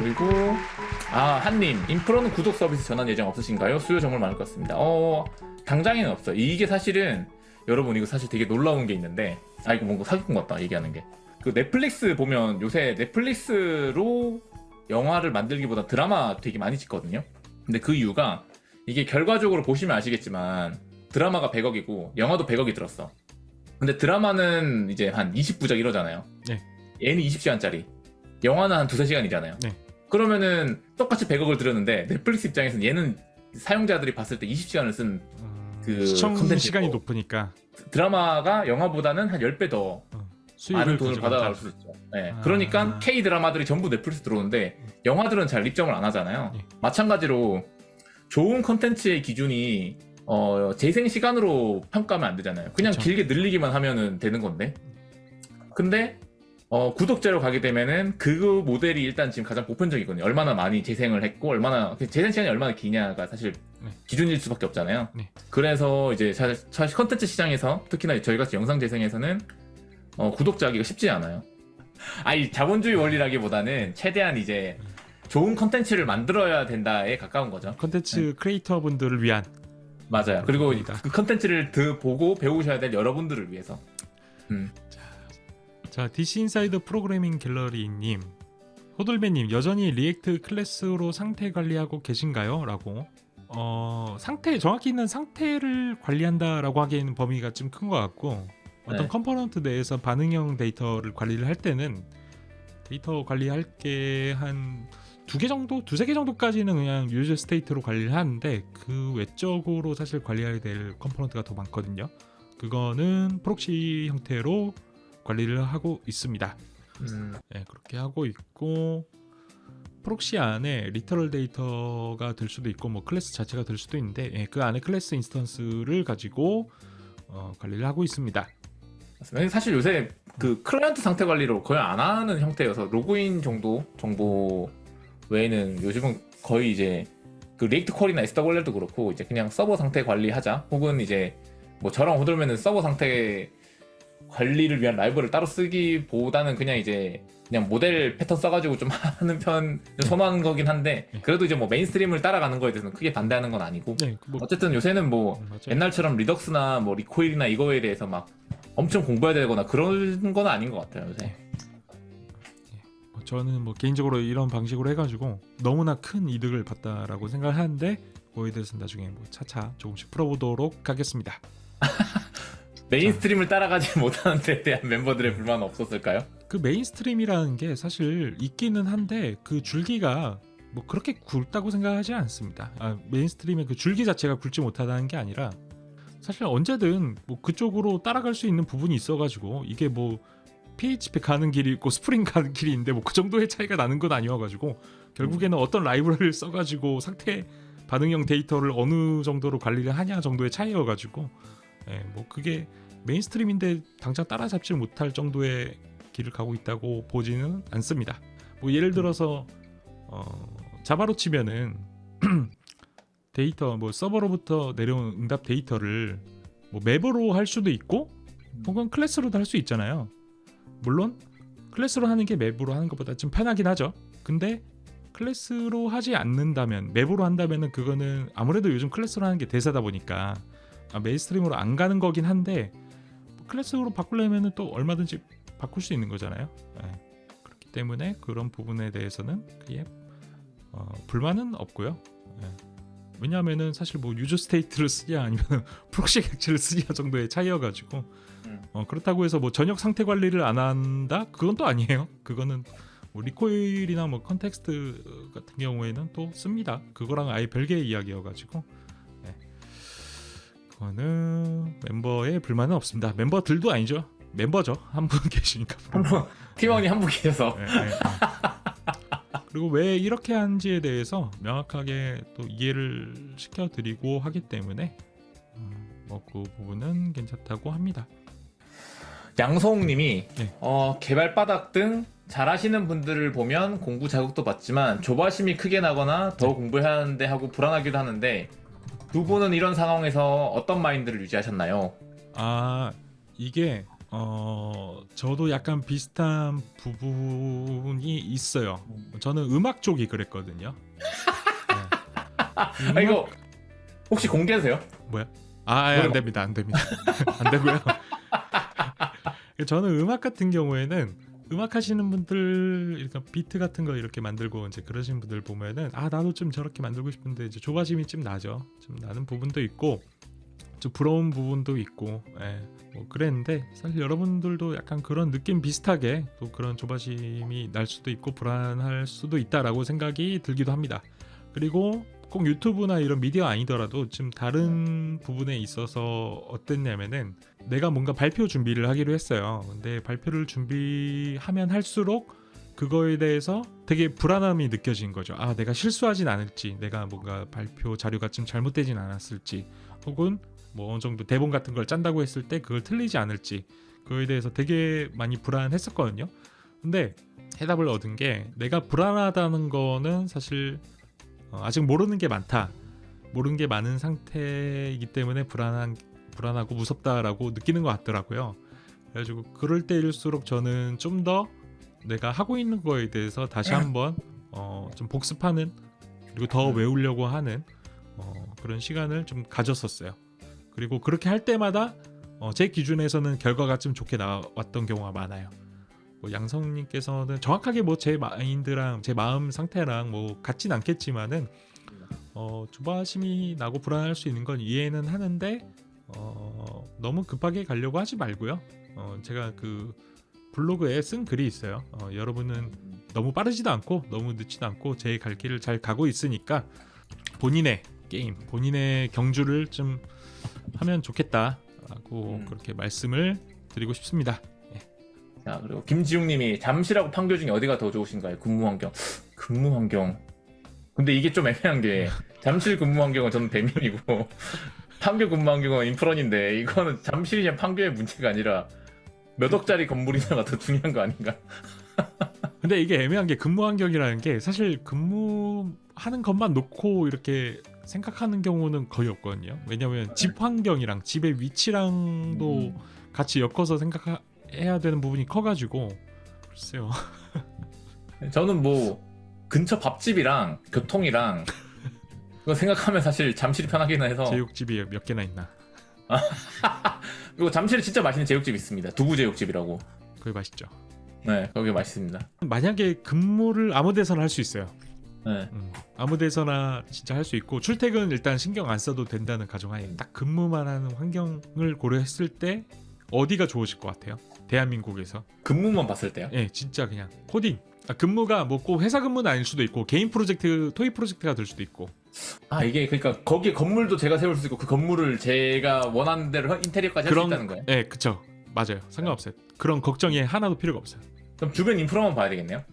그리고 한님 인프로는 구독 서비스 전환 예정 없으신가요? 수요 정말 많을 것 같습니다. 당장에는 없어. 이게 사실은 여러분 이거 사실 되게 놀라운 게 있는데 이거 뭔가 사기꾼 같다 얘기하는 게. 그 넷플릭스 보면 요새 넷플릭스로 영화를 만들기보다 드라마 되게 많이 찍거든요. 근데 그 이유가 이게 결과적으로 보시면 아시겠지만 드라마가 100억이고 영화도 100억이 들었어. 근데 드라마는 이제 한 20부작 이러잖아요. 네. 얘는 20시간짜리. 영화는 한 2-3시간이잖아요. 네. 그러면은 똑같이 100억을 들였는데 넷플릭스 입장에서는 얘는 사용자들이 봤을 때 20시간을 쓴 그 시청 컨텐츠고 시간이 높으니까 드라마가 영화보다는 한 10배 더 많은 돈을 받아갈 수 있죠. 네. 그러니까 K 드라마들이 전부 넷플릭스 들어오는데 영화들은 잘 입점을 안 하잖아요. 네. 마찬가지로 좋은 컨텐츠의 기준이 재생 시간으로 평가하면 안 되잖아요. 그냥 그쵸. 길게 늘리기만 하면은 되는 건데. 근데 구독자로 가게 되면은 그 모델이 일단 지금 가장 보편적이거든요. 얼마나 많이 재생을 했고 얼마나 재생 시간이 얼마나 기냐가 사실 네. 기준일 수밖에 없잖아요. 네. 그래서 이제 사실 컨텐츠 시장에서 특히나 저희같이 영상 재생에서는 구독자 하기가 쉽지 않아요. 이 자본주의 원리라기보다는 최대한 이제 좋은 컨텐츠를 만들어야 된다에 가까운 거죠. 컨텐츠 크리에이터 분들을 위한. 맞아요. 그리고 그렇습니다. 그 컨텐츠를 보고 배우셔야 될 여러분들을 위해서. 자, DC 인사이드 프로그래밍 갤러리님, 호들배님 여전히 리액트 클래스로 상태 관리하고 계신가요? 라고. 정확히 있는 상태를 관리한다라고 하기에는 범위가 좀 큰 것 같고, 어떤 네. 컴포넌트 내에서 반응형 데이터를 관리를 할 때는 데이터 관리할 게 한 2개 정도, 2-3개 정도까지는 그냥 유저 스테이트로 관리를 하는데 그 외적으로 사실 관리해야 될 컴포넌트가 더 많거든요. 그거는 프록시 형태로 관리를 하고 있습니다. 네, 그렇게 하고 있고, 프록시 안에 리터럴 데이터가 될 수도 있고 뭐 클래스 자체가 될 수도 있는데 그 안에 클래스 인스턴스를 가지고 관리를 하고 있습니다. 맞습니다. 사실 요새 그 클라이언트 상태 관리로 거의 안 하는 형태여서 로그인 정도 정보 외에는 요즘은 거의 이제 그 리액트 퀄이나 SWL도 그렇고 이제 그냥 서버 상태 관리하자, 혹은 이제 뭐 저랑 호들면은 서버 상태 관리를 위한 라이브를 따로 쓰기보다는 그냥 모델 패턴 써가지고 좀 하는 편 선호하는 거긴 한데, 그래도 이제 뭐 메인스트림을 따라가는 거에 대해서는 크게 반대하는 건 아니고. 네, 뭐, 어쨌든 요새는 뭐 맞아요. 옛날처럼 리덕스나 뭐 리코일이나 이거에 대해서 막 엄청 공부해야 되거나 그런 건 아닌 것 같아요 요새. 저는 뭐 개인적으로 이런 방식으로 해가지고 너무나 큰 이득을 봤다라고 생각을 하는데 그거에 대해서는 나중에 뭐 차차 조금씩 풀어보도록 하겠습니다. 메인스트림을 따라가지 못하는 데 대한 멤버들의 불만은 없었을까요? 그 메인스트림이라는 게 사실 있기는 한데 그 줄기가 뭐 그렇게 굵다고 생각하지 않습니다. 메인스트림의 그 줄기 자체가 굵지 못하다는 게 아니라 사실 언제든 뭐 그쪽으로 따라갈 수 있는 부분이 있어가지고, 이게 뭐 PHP 가는 길이 있고 스프링 가는 길이 있는데 뭐 그 정도의 차이가 나는 건 아니어가지고 결국에는 어떤 라이브러리를 써가지고 상태 반응형 데이터를 어느 정도로 관리를 하냐 정도의 차이여가지고 뭐 그게 메인스트림인데 당장 따라잡지 못할 정도의 길을 가고 있다고 보지는 않습니다. 뭐 예를 들어서 자바로 치면은 데이터 뭐 서버로부터 내려온 응답 데이터를 뭐 맵으로 할 수도 있고 혹은 클래스로도 할 수 있잖아요. 물론 클래스로 하는 게 맵으로 하는 것보다 좀 편하긴 하죠. 근데 클래스로 하지 않는다면, 맵으로 한다면은 그거는 아무래도 요즘 클래스로 하는 게 대세다 보니까 메인스트림으로 안 가는 거긴 한데, 클래스로 바꾸려면은 또 얼마든지 바꿀 수 있는 거잖아요. 그렇기 때문에 그런 부분에 대해서는 크게 불만은 없고요. 왜냐하면은 사실 뭐 유저 스테이트를 쓰냐 아니면 프록시 객체를 쓰냐 정도의 차이여가지고 그렇다고 해서 뭐 전역 상태 관리를 안 한다? 그건 또 아니에요. 그거는 뭐 리코일이나 뭐 컨텍스트 같은 경우에는 또 씁니다. 그거랑 아예 별개의 이야기여가지고 그거는 멤버의 불만은 없습니다. 멤버들도 아니죠. 멤버죠. 한 분 계시니까. 팀원이 한 분 계셔서. 그리고 왜 이렇게 하는지에 대해서 명확하게 또 이해를 시켜드리고 하기 때문에 뭐 그 부분은 괜찮다고 합니다. 양성욱님이 네. 개발 바닥 등 잘하시는 분들을 보면 공부 자극도 받지만 조바심이 크게 나거나 더 공부해야 하는데 하고 불안하기도 하는데, 두 분은 이런 상황에서 어떤 마인드를 유지하셨나요? 이게 저도 약간 비슷한 부분이 있어요. 저는 음악 쪽이 그랬거든요. 네. 아 이거 혹시 공개하세요? 뭐야? 안 됩니다. 안 됩니다. 안 되고요. 저는 음악 같은 경우에는 음악 하시는 분들, 그러니까 비트 같은 거 이렇게 만들고 이제 그러신 분들 보면은 나도 좀 저렇게 만들고 싶은데 이제 조바심이 좀 나죠. 좀 나는 부분도 있고 좀 부러운 부분도 있고, 뭐 그랬는데 사실 여러분들도 약간 그런 느낌 비슷하게 또 그런 조바심이 날 수도 있고 불안할 수도 있다라고 생각이 들기도 합니다. 그리고 꼭 유튜브나 이런 미디어 아니더라도 좀 다른 부분에 있어서 어땠냐면은 내가 뭔가 발표 준비를 하기로 했어요. 근데 발표를 준비하면 할수록 그거에 대해서 되게 불안함이 느껴진 거죠. 내가 실수하진 않을지, 내가 뭔가 발표 자료가 좀 잘못되진 않았을지, 혹은 뭐 어느 정도 대본 같은 걸 짠다고 했을 때 그걸 틀리지 않을지, 그거에 대해서 되게 많이 불안했었거든요. 근데 해답을 얻은 게 내가 불안하다는 거는 사실 아직 모르는 게 많다, 모르는 게 많은 상태이기 때문에 불안하고 무섭다라고 느끼는 것 같더라고요. 그래가지고 그럴 때일수록 저는 좀 더 내가 하고 있는 거에 대해서 다시 한번 좀 복습하는, 그리고 더 외우려고 하는 그런 시간을 좀 가졌었어요. 그리고 그렇게 할 때마다 제 기준에서는 결과가 좀 좋게 나왔던 경우가 많아요. 뭐 양성님께서는 정확하게 뭐 제 마인드랑 제 마음 상태랑 뭐 같진 않겠지만은 조바심이 나고 불안할 수 있는 건 이해는 하는데 너무 급하게 가려고 하지 말고요. 제가 그 블로그에 쓴 글이 있어요. 여러분은 너무 빠르지도 않고 너무 늦지도 않고 제 갈 길을 잘 가고 있으니까 본인의 게임, 본인의 경주를 좀 하면 좋겠다라고 그렇게 말씀을 드리고 싶습니다. 자, 그리고 김지웅님이 잠실하고 판교 중에 어디가 더 좋으신가요? 근무 환경. 근무 환경. 근데 이게 좀 애매한 게 잠실 근무 환경은 저는 배민이고 판교 근무 환경은 인프런인데, 이거는 잠실이냐 판교의 문제가 아니라 몇 억짜리 건물이냐가 더 중요한 거 아닌가? 근데 이게 애매한 게 근무 환경이라는 게 사실 근무하는 것만 놓고 이렇게 생각하는 경우는 거의 없거든요. 왜냐면 집 환경이랑 집의 위치랑도 같이 엮어서 생각해야 되는 부분이 커가지고 글쎄요. 저는 뭐 근처 밥집이랑 교통이랑 그거 생각하면 사실 잠실이 편하긴 해서. 제육집이 몇 개나 있나? 그리고 잠실에 진짜 맛있는 제육집 있습니다. 두부 제육집이라고. 그게 맛있죠. 네, 거기 맛있습니다. 만약에 근무를 아무 데서나 할 수 있어요. 네. 아무 데서나 진짜 할 수 있고 출퇴근 일단 신경 안 써도 된다는 가정하에 딱 근무만 하는 환경을 고려했을 때 어디가 좋으실 것 같아요? 대한민국에서. 근무만 봤을 때요? 예, 진짜 그냥 코딩. 근무가 뭐 꼭 회사 근무는 아닐 수도 있고 개인 프로젝트, 토익 프로젝트가 될 수도 있고. 이게 그러니까 거기에 건물도 제가 세울 수 있고 그 건물을 제가 원하는 대로 인테리어까지 할 수 있다는 거예요? 예, 그쵸. 맞아요. 상관없어요. 그런 걱정이 하나도 필요가 없어요. 그럼 주변 인프라만 봐야 되겠네요?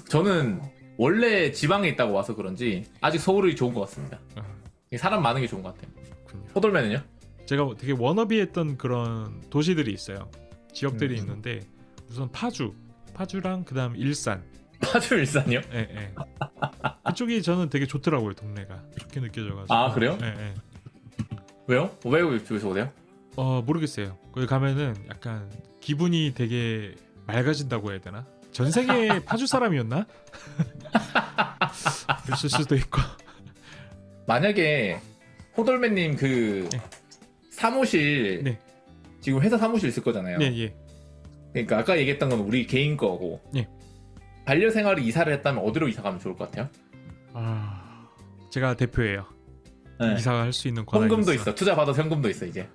저는 원래 지방에 있다고 와서 그런지 아직 서울이 좋은 것 같습니다. 사람 많은 게 좋은 것 같아요. 그렇군요. 호돌면은요? 제가 되게 워너비했던 그런 도시들이 있어요. 지역들이 있는데 우선 파주랑 그다음 일산. 파주 일산이요? 예, 예. 그쪽이 저는 되게 좋더라고요. 동네가 좋게 느껴져가지고. 그래요? 예, 예. 왜요? 왜 그쪽에서 오세요? 모르겠어요. 거기 가면은 약간 기분이 되게 맑아진다고 해야 되나? 전 세계 파주 사람이었나? 있을 수도 있고. 만약에 호돌맨님 그 네. 사무실 네. 지금 회사 사무실 있을 거잖아요. 네, 예. 그러니까 아까 얘기했던 건 우리 개인 거고. 예. 반려생활을 이사를 했다면 어디로 이사 가면 좋을 것 같아요? 제가 대표예요. 네. 이사할 수 있는 권한이 현금도 있어. 투자 받아서 현금도 있어 이제.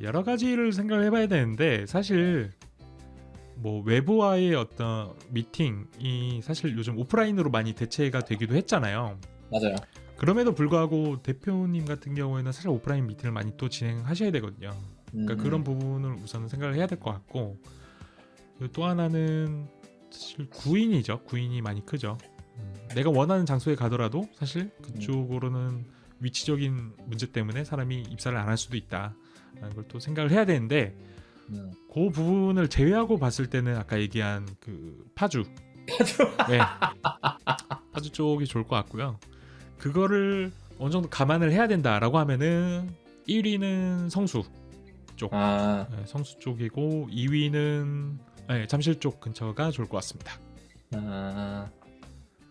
여러 가지를 생각을 해봐야 되는데 사실 뭐 외부와의 어떤 미팅이 사실 요즘 오프라인으로 많이 대체가 되기도 했잖아요. 맞아요. 그럼에도 불구하고 대표님 같은 경우에는 사실 오프라인 미팅을 많이 또 진행하셔야 되거든요. 그러니까 그런 부분을 우선 생각을 해야 될 것 같고, 그리고 또 하나는 사실 구인이죠. 구인이 많이 크죠. 내가 원하는 장소에 가더라도 사실 그쪽으로는 위치적인 문제 때문에 사람이 입사를 안 할 수도 있다. 라는 걸 또 생각을 해야 되는데 그 부분을 제외하고 봤을 때는 아까 얘기한 그 파주 네. 파주 쪽이 좋을 것 같고요. 그거를 어느 정도 감안을 해야 된다라고 하면은 1위는 성수, 쪽, 아, 성수 쪽이고 2위는 잠실 쪽 근처가 좋을 것 같습니다. 아,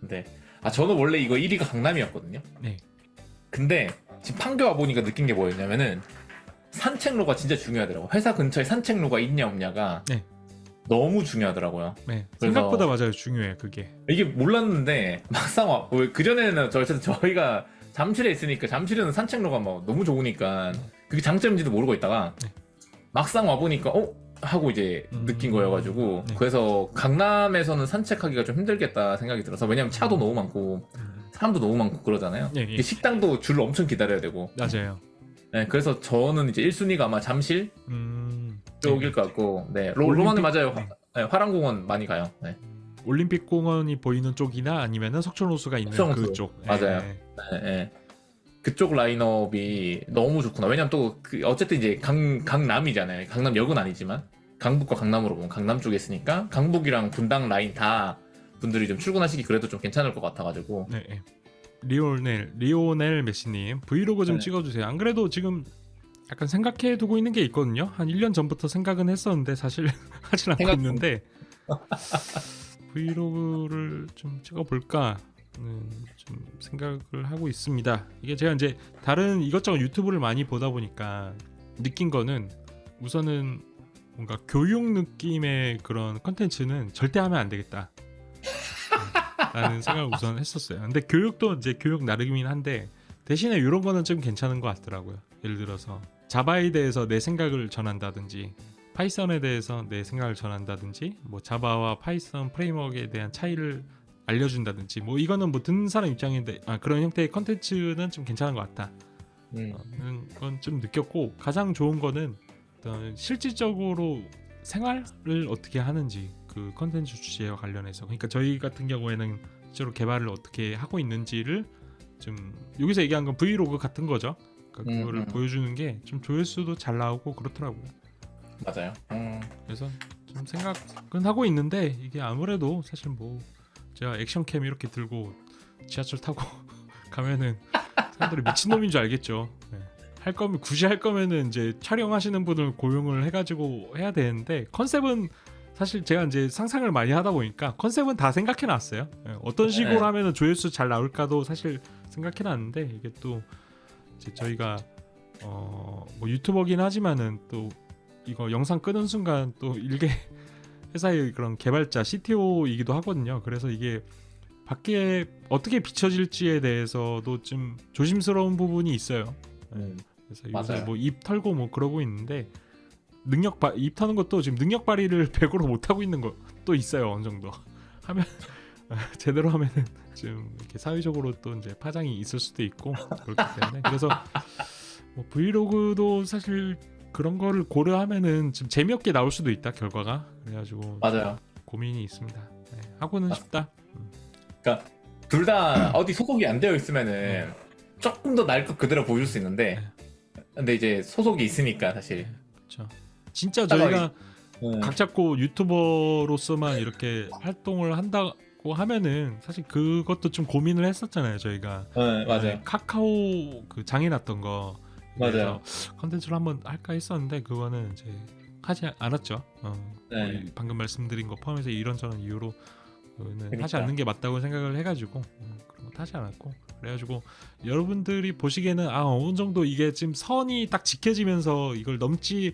네. 아, 저는 원래 이거 1위가 강남이었거든요. 네. 근데 지금 판교 와보니까 느낀 게 뭐였냐면은 산책로가 진짜 중요하더라고. 회사 근처에 산책로가 있냐 없냐가 네. 너무 중요하더라고요. 네. 그래서- 생각보다 맞아요. 중요해 그게. 이게 몰랐는데 막상 와, 그전에는 저희가 잠실에 있으니까 잠실에는 산책로가 뭐 너무 좋으니까 그게 장점인지도 모르고 있다가 네. 막상 와보니까 하고 이제 느낀 거여가지고 네. 그래서 강남에서는 산책하기가 좀 힘들겠다 생각이 들어서 왜냐면 차도 너무 많고 사람도 너무 많고 그러잖아요. 예, 예. 이게 식당도 줄 엄청 기다려야 되고. 맞아요. 네, 그래서 저는 이제 1순위가 아마 잠실 쪽일 것 같고, 네, 로마는 맞아요. 네. 네, 화랑공원 많이 가요. 네, 올림픽 공원이 보이는 쪽이나 아니면은 석촌호수가 있는 석촌호수. 그쪽. 맞아요. 네, 네. 그쪽 라인업이 너무 좋구나. 왜냐면 또 어쨌든 이제 강남이잖아요. 강남역은 아니지만 강북과 강남으로 보면 강남 쪽에 있으니까 강북이랑 분당 라인 다 분들이 좀 출근하시기 그래도 좀 괜찮을 것 같아가지고. 네. 네. 리오넬 메시님 브이로그 좀 네. 찍어주세요. 안 그래도 지금 약간 생각해두고 있는 게 있거든요. 한 1년 전부터 생각은 했었는데 사실 하진 않고 생각- 있는데 브이로그를 좀 찍어볼까 좀 생각을 하고 있습니다. 이게 제가 이제 다른 이것저것 유튜브를 많이 보다 보니까 느낀 거는 우선은 뭔가 교육 느낌의 그런 컨텐츠는 절대 하면 안 되겠다 라는 생각을 우선 했었어요. 근데 교육도 이제 교육 나름이긴 한데 대신에 이런 거는 좀 괜찮은 것 같더라고요. 예를 들어서 자바에 대해서 내 생각을 전한다든지 파이썬에 대해서 내 생각을 전한다든지 뭐 자바와 파이썬 프레임워크에 대한 차이를 알려준다든지 뭐 이거는 뭐 듣는 사람 입장인데 그런 형태의 컨텐츠는 좀 괜찮은 것 같다. 건 좀 느꼈고 가장 좋은 거는 어떤 실질적으로 생활을 어떻게 하는지 그 컨텐츠 주제와 관련해서 그러니까 저희 같은 경우에는 실제로 개발을 어떻게 하고 있는지를 좀 여기서 얘기한 건 브이로그 같은 거죠. 그러니까 그거를 보여주는 게 좀 조회수도 잘 나오고 그렇더라고요. 맞아요. 그래서 좀 생각은 하고 있는데 이게 아무래도 사실 뭐 제가 액션캠 이렇게 들고 지하철 타고 가면은 사람들이 미친놈인 줄 알겠죠. 네. 굳이 할 거면은 이제 촬영하시는 분을 고용을 해가지고 해야 되는데 컨셉은 사실 제가 이제 상상을 많이 하다 보니까 컨셉은 다 생각해 놨어요. 네. 어떤 식으로 네. 하면은 조회수 잘 나올까도 사실 생각해 놨는데 이게 또 이제 저희가 뭐 유튜버긴 하지만은 또 이거 영상 끄는 순간 또 일개 회사의 그런 개발자 CTO이기도 하거든요. 그래서 이게 밖에 어떻게 비춰질지에 대해서도 좀 조심스러운 부분이 있어요. 그래서 요새 맞아요. 뭐 입 털고 뭐 그러고 있는데 입 터는 것도 지금 능력 발휘를 100으로 못 하고 있는 것도 있어요. 어느 정도 하면 제대로 하면은 좀 이렇게 사회적으로 또 이제 파장이 있을 수도 있고 그렇기 때문에 그래서 뭐 브이로그도 사실 그런 거를 고려하면은 좀 재미없게 나올 수도 있다 결과가 그래가지고 맞아요. 고민이 있습니다. 네, 하고는 싶다. 그러니까 둘 다 어디 소속이 안 되어 있으면은 조금 더 날 것 그대로 보여줄 수 있는데 근데 이제 소속이 있으니까 사실 그렇죠. 진짜 저희가 음, 각 잡고 유튜버로서만 이렇게 활동을 한다고 하면은 사실 그것도 좀 고민을 했었잖아요. 저희가 맞아요. 카카오 그 장애 났던 거 맞아요. 컨텐츠를 한번 할까 했었는데 그거는 이제 하지 않았죠. 네. 거의 방금 말씀드린 거 포함해서 이런저런 이유로 그거는 그러니까. 하지 않는 게 맞다고 생각을 해가지고 그런 거 하지 않았고 그래가지고 여러분들이 보시기에는 어느 정도 이게 지금 선이 딱 지켜지면서 이걸 넘지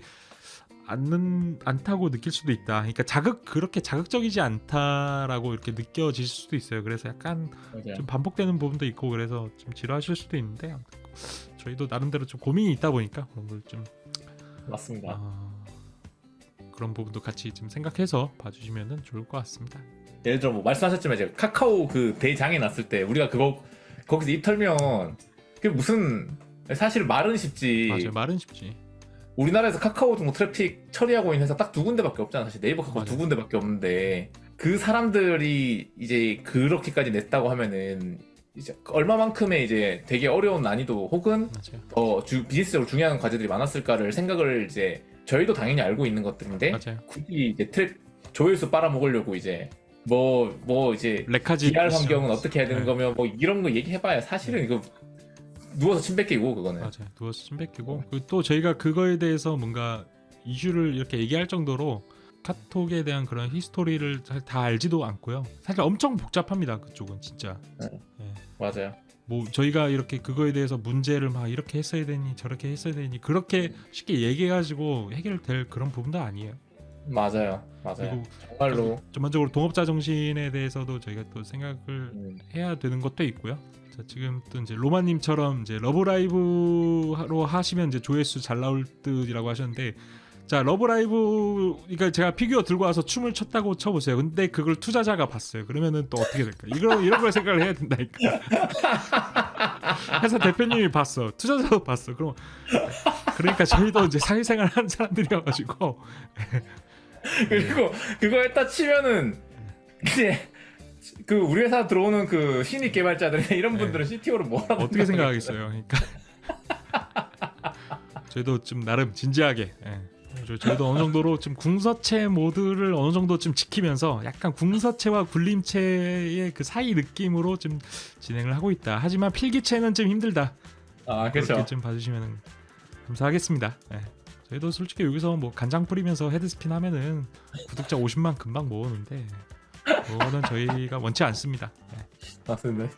않다고 느낄 수도 있다. 그러니까 그렇게 자극적이지 않다라고 이렇게 느껴질 수도 있어요. 그래서 약간 맞아요. 좀 반복되는 부분도 있고 그래서 좀 지루하실 수도 있는데 저희도 나름대로 좀 고민이 있다 보니까 그런 걸 좀 맞습니다. 그런 부분도 같이 좀 생각해서 봐주시면 좋을 것 같습니다. 예를 들어 뭐 말씀하셨지만 이제 카카오 그 대장에 났을 때 우리가 거기서 입 털면 그게 무슨 사실 말은 쉽지. 맞아요. 말은 쉽지. 우리나라에서 카카오 정도 트래픽 처리하고 있는 회사 딱 두 군데밖에 없잖아. 사실 네이버 카카오 맞아요. 두 군데밖에 없는데 그 사람들이 이제 그렇게까지 냈다고 하면은 이제 얼마만큼의 이제 되게 어려운 난이도 혹은 맞아요. 비즈니스적으로 중요한 과제들이 많았을까를 생각을 이제 저희도 당연히 알고 있는 것들인데 맞아요. 굳이 이제 조회수 빨아먹으려고 이제 뭐 이제 렉하지 DR 환경은 어떻게 해야 되는 네. 거며 뭐 이런 거 얘기해봐야 사실은 이거 누워서 침 뱉기고 그거는. 맞아요. 누워서 침 뱉기고 그리고 또 저희가 그거에 대해서 뭔가 이슈를 이렇게 얘기할 정도로 카톡에 대한 그런 히스토리를 다 알지도 않고요. 사실 엄청 복잡합니다. 그쪽은 진짜. 맞아요. 뭐 저희가 이렇게 그거에 대해서 문제를 막 이렇게 했어야 되니 저렇게 했어야 되니 그렇게 쉽게 얘기해가지고 해결될 그런 부분도 아니에요. 맞아요. 그리고 정말로. 전반적으로 동업자 정신에 대해서도 저희가 또 생각을 해야 되는 것도 있고요. 자, 지금 또 이제 로마님처럼 이제 러브라이브로 하시면 이제 조회수 잘 나올 듯이라고 하셨는데, 자 러브라이브 그러니까 제가 피규어 들고 와서 춤을 췄다고 쳐보세요. 근데 그걸 투자자가 봤어요. 그러면은 또 어떻게 될까? 이런 걸 생각을 해야 된다니까. 회사 대표님이 봤어, 투자자도 봤어. 그러니까 저희도 이제 사회생활 하는 사람들이어가지고. 그리고 그거 했다 치면은 이제 그 우리 회사 들어오는 그 신입 개발자들 이런 분들은 CTO를 뭐라고 어떻게 생각하겠어요? 그러니까 저희도 좀 나름 진지하게, 저희도 어느 정도로 좀 궁서체 모드를 어느 정도 좀 지키면서 약간 궁서체와 굴림체의 그 사이 느낌으로 좀 진행을 하고 있다. 하지만 필기체는 좀 힘들다. 아, 그렇게 그렇죠. 좀 봐주시면 감사하겠습니다. 저희도 솔직히 여기서 뭐 간장 뿌리면서 헤드스핀 하면은 구독자 50만 금방 모으는데 그거는 저희가 원치 않습니다. 맞습니다.